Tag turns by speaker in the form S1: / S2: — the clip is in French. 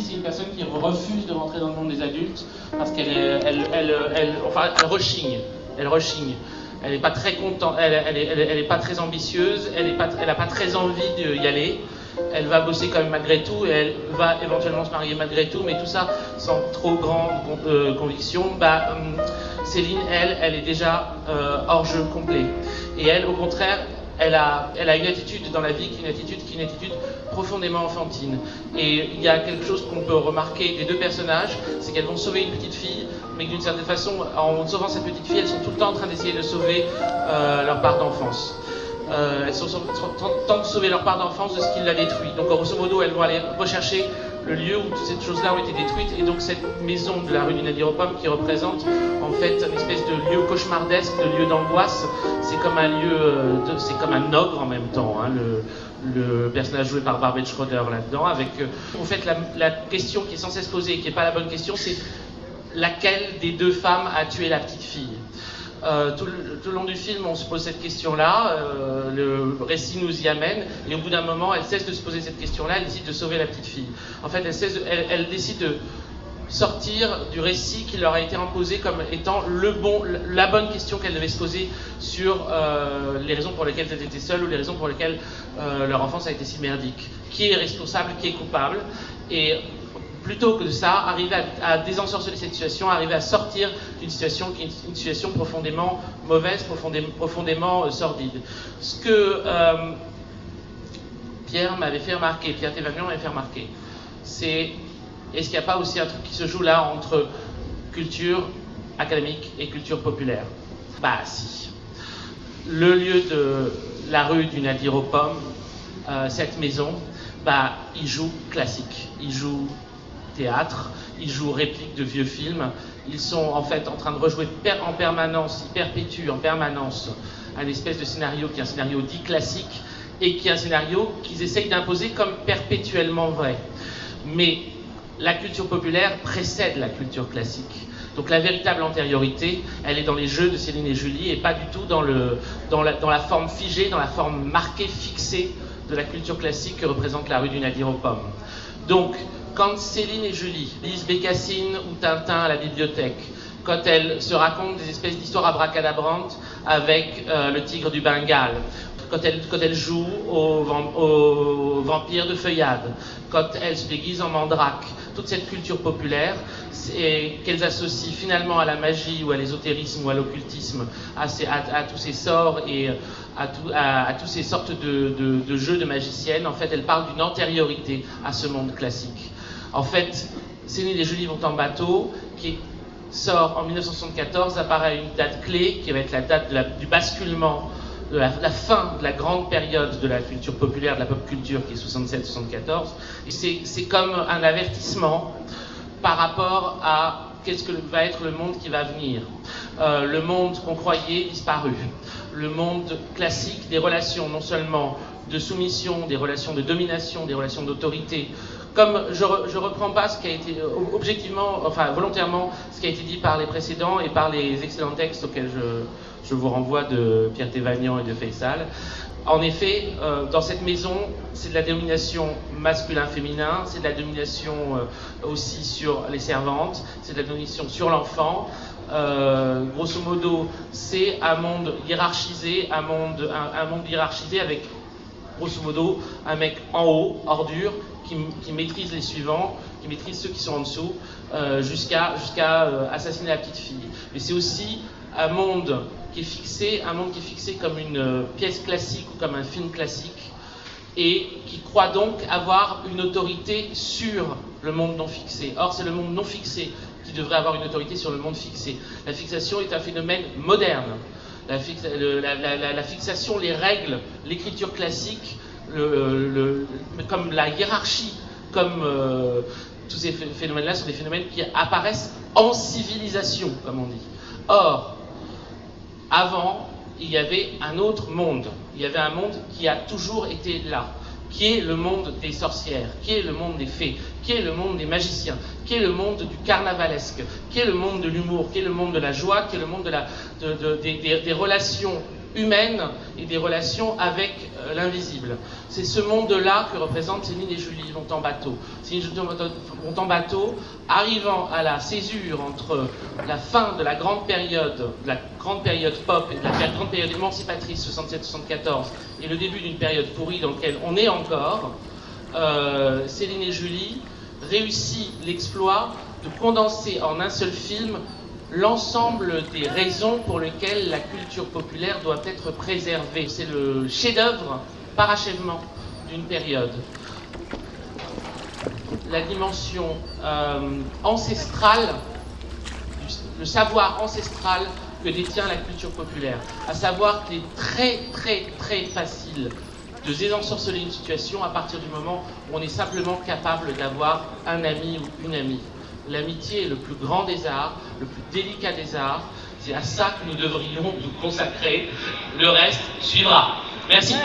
S1: c'est une personne qui refuse de rentrer dans le monde des adultes parce qu'elle rechigne. Elle rechigne. Elle n'est pas très contente, elle est pas très ambitieuse, elle n'a pas très envie d'y aller. Elle va bosser quand même malgré tout et elle va éventuellement se marier malgré tout, mais tout ça sans trop grande conviction. Céline, elle est déjà hors jeu complet. Et elle, au contraire, elle a une attitude dans la vie qui est une attitude profondément enfantine. Et il y a quelque chose qu'on peut remarquer des deux personnages, c'est qu'elles vont sauver une petite fille, mais que d'une certaine façon, en sauvant cette petite fille, elles sont tout le temps en train d'essayer de sauver leur part d'enfance. Elles sont en train de sauver leur part d'enfance de ce qui l'a détruit. Donc grosso modo, elles vont aller rechercher le lieu où toutes ces choses-là ont été détruites, et donc cette maison de la rue du Nadir aux Pommes qui représente en fait une espèce de lieu cauchemardesque, de lieu d'angoisse. C'est comme un lieu, c'est comme un ogre en même temps, hein, le personnage joué par Barbet Schroeder là-dedans, avec en fait la question qui est censée se poser et qui n'est pas la bonne question, c'est laquelle des deux femmes a tué la petite fille. Tout le long du film, on se pose cette question-là, le récit nous y amène, et au bout d'un moment, elle cesse de se poser cette question-là, elle décide de sauver la petite fille. En fait, elle décide de sortir du récit qui leur a été imposé comme étant la bonne question qu'elle devait se poser sur les raisons pour lesquelles elles étaient seules ou les raisons pour lesquelles leur enfance a été si merdique. Qui est responsable, qui est coupable, et plutôt que de ça, arriver à désensorceler cette situation, arriver à sortir d'une situation qui est une situation profondément mauvaise, profondément sordide. Ce que Pierre Tévagnon m'avait fait remarquer, c'est est-ce qu'il n'y a pas aussi un truc qui se joue là entre culture académique et culture populaire? Si. Le lieu de la rue du Nadir aux Pommes, cette maison, il joue classique, il joue théâtre, ils jouent répliques de vieux films, ils sont en fait en train de rejouer en permanence, ils perpétuent en permanence un espèce de scénario qui est un scénario dit classique et qui est un scénario qu'ils essayent d'imposer comme perpétuellement vrai. Mais la culture populaire précède la culture classique. Donc la véritable antériorité, elle est dans les jeux de Céline et Julie et pas du tout dans la forme figée, dans la forme marquée, fixée de la culture classique que représente la rue du Nadir aux Pommes. Donc, quand Céline et Julie lisent Bécassine ou Tintin à la bibliothèque, quand elles se racontent des espèces d'histoires abracadabrantes avec le tigre du Bengale, quand elles jouent aux vampires de feuillade, quand elles se déguisent en mandrake, toute cette culture populaire qu'elles associent finalement à la magie ou à l'ésotérisme ou à l'occultisme, à tous ces sorts et à toutes ces sortes de jeux de magiciennes, en fait, elles parlent d'une antériorité à ce monde classique. En fait, Céline et Julie vont en bateau, qui sort en 1974, apparaît une date clé, qui va être la date du basculement, de la fin de la grande période de la culture populaire, de la pop culture, qui est 67-74. Et c'est comme un avertissement par rapport à qu'est-ce que va être le monde qui va venir. Le monde qu'on croyait disparu. Le monde classique des relations, non seulement de soumission, des relations de domination, des relations d'autorité. Comme je reprends pas ce qui a été volontairement, ce qui a été dit par les précédents et par les excellents textes auxquels je vous renvoie de Pierre Tévagnon et de Faisal. En effet, dans cette maison, c'est de la domination masculin-féminin, c'est de la domination aussi sur les servantes, c'est de la domination sur l'enfant. Grosso modo, c'est un monde hiérarchisé, un monde hiérarchisé avec, grosso modo, un mec en haut, ordure, qui maîtrise les suivants, qui maîtrise ceux qui sont en dessous, jusqu'à assassiner la petite fille. Mais c'est aussi un monde qui est fixé comme une pièce classique ou comme un film classique, et qui croit donc avoir une autorité sur le monde non fixé. Or, c'est le monde non fixé qui devrait avoir une autorité sur le monde fixé. La fixation est un phénomène moderne. La fixation, les règles, l'écriture classique, comme la hiérarchie, comme tous ces phénomènes-là sont des phénomènes qui apparaissent en civilisation, comme on dit. Or, avant, il y avait un autre monde. Il y avait un monde qui a toujours été là, qui est le monde des sorcières, qui est le monde des fées, qui est le monde des magiciens, qui est le monde du carnavalesque, qui est le monde de l'humour, qui est le monde de la joie, qui est le monde des relations humaines et des relations avec l'invisible. C'est ce monde-là que représentent Céline et Julie vont en bateau. Céline et Julie vont en bateau, arrivant à la césure entre la fin de la grande période pop et de la grande période émancipatrice 67-74 et le début d'une période pourrie dans laquelle on est encore. Céline et Julie réussit l'exploit de condenser en un seul film l'ensemble des raisons pour lesquelles la culture populaire doit être préservée. C'est le chef-d'œuvre par achèvement d'une période. La dimension ancestrale, le savoir ancestral que détient la culture populaire, à savoir qu'il est très très très facile de désensorceler une situation à partir du moment où on est simplement capable d'avoir un ami ou une amie. L'amitié est le plus grand des arts, le plus délicat des arts. C'est à ça que nous devrions nous consacrer. Le reste suivra. Merci.